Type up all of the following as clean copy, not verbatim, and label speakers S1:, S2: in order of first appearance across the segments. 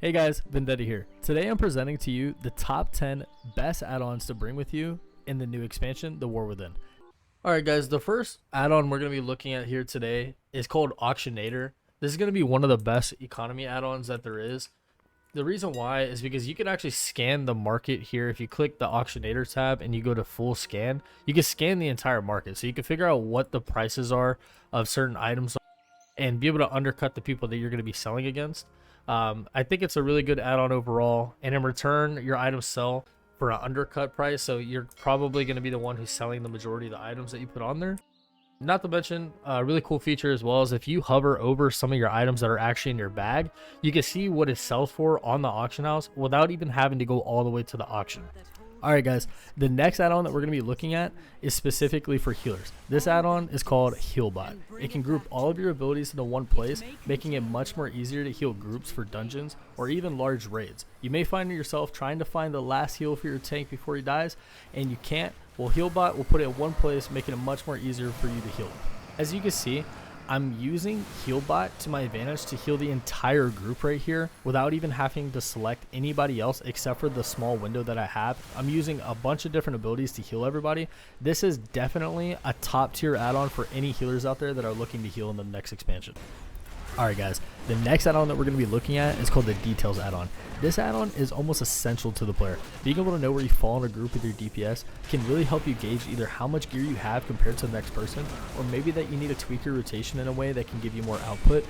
S1: Hey guys, Vendetti here. Today I'm presenting to you the top 10 best add-ons to bring with you in the new expansion, The War Within. Alright guys, the first add-on we're going to be looking at here today is called Auctionator. This is going to be one of the best economy add-ons that there is. The reason why is because you can actually scan the market here. If you click the Auctionator tab and you go to full scan, you can scan the entire market. So you can figure out what the prices are of certain items and be able to undercut the people that you're going to be selling against. I think it's a really good add-on overall, and in return your items sell for an undercut price, so you're probably going to be the one who's selling the majority of the items that you put on there. Not to mention a really cool feature as well is if you hover over some of your items that are actually in your bag, you can see what it sells for on the auction house without even having to go all the way to the auction. Alright guys, the next add-on that we're going to be looking at is specifically for healers. This add-on is called HealBot. It can group all of your abilities into one place, making it much more easier to heal groups for dungeons or even large raids. You may find yourself trying to find the last heal for your tank before he dies, and you can't. Well, HealBot will put it in one place, making it much more easier for you to heal. As you can see, I'm using HealBot to my advantage to heal the entire group right here without even having to select anybody else except for the small window that I have. I'm using a bunch of different abilities to heal everybody. This is definitely a top tier add-on for any healers out there that are looking to heal in the next expansion. Alright guys, the next add-on that we're going to be looking at is called the Details add-on. This add-on is almost essential to the player. Being able to know where you fall in a group with your DPS can really help you gauge either how much gear you have compared to the next person, or maybe that you need to tweak your rotation in a way that can give you more output.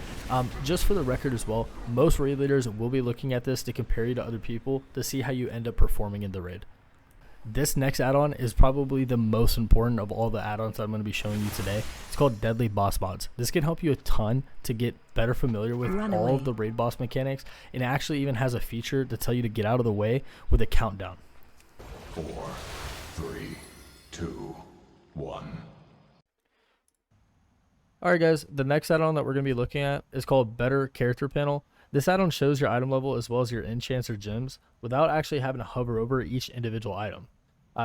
S1: Just for the record as well, most raid leaders will be looking at this to compare you to other people to see how you end up performing in the raid. This next add-on is probably the most important of all the add-ons that I'm going to be showing you today. It's called Deadly Boss Mods. This can help you a ton to get better familiar with all of the raid boss mechanics, and it actually even has a feature to tell you to get out of the way with a countdown.
S2: 4, 3, 2, 1.
S1: Alright guys, the next add-on that we're going to be looking at is called Better Character Panel. This add-on shows your item level as well as your enchants or gems without actually having to hover over each individual item.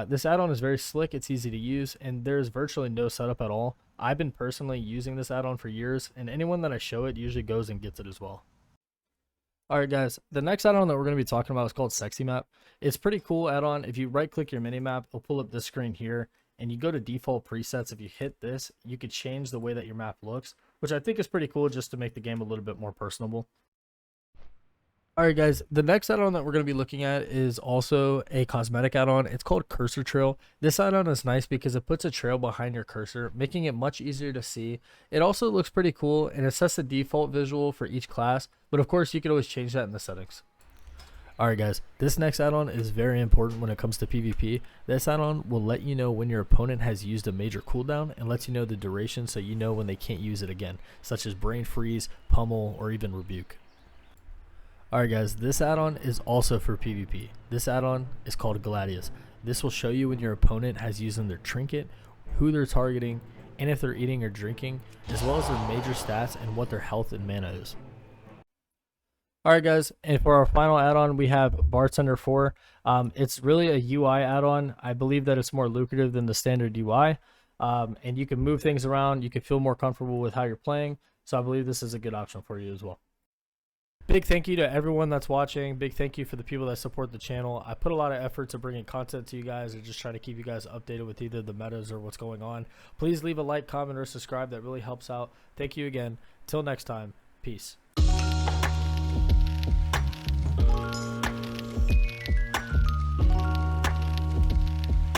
S1: This add-on is very slick, it's easy to use, and there's virtually no setup at all. I've been personally using this add-on for years, and anyone that I show it usually goes and gets it as well. Alright guys, the next add-on that we're going to be talking about is called Sexy Map. It's a pretty cool add-on. If you right click your minimap, it'll pull up this screen here, and you go to default presets. If you hit this, you could change the way that your map looks, which I think is pretty cool just to make the game a little bit more personable. Alright guys, the next add-on that we're going to be looking at is also a cosmetic add-on. It's called Cursor Trail. This add-on is nice because it puts a trail behind your cursor, making it much easier to see. It also looks pretty cool, and it sets the default visual for each class, but of course you can always change that in the settings. Alright guys, this next add-on is very important when it comes to PvP. This add-on will let you know when your opponent has used a major cooldown and lets you know the duration so you know when they can't use it again, such as Brain Freeze, Pummel, or even Rebuke. Alright guys, this add-on is also for PvP. This add-on is called Gladius. This will show you when your opponent has used their trinket, who they're targeting, and if they're eating or drinking, as well as their major stats and what their health and mana is. Alright guys, and for our final add-on we have Bartender 4. It's really a UI add-on. I believe that it's more lucrative than the standard UI, and you can move things around, you can feel more comfortable with how you're playing, so I believe this is a good option for you as well. Big thank you to everyone that's watching. Big thank you for the people that support the channel. I put a lot of effort to bringing content to you guys and just trying to keep you guys updated with either the metas or what's going on. Please leave a like, comment, or subscribe. That really helps out. Thank you again. Till next time. Peace.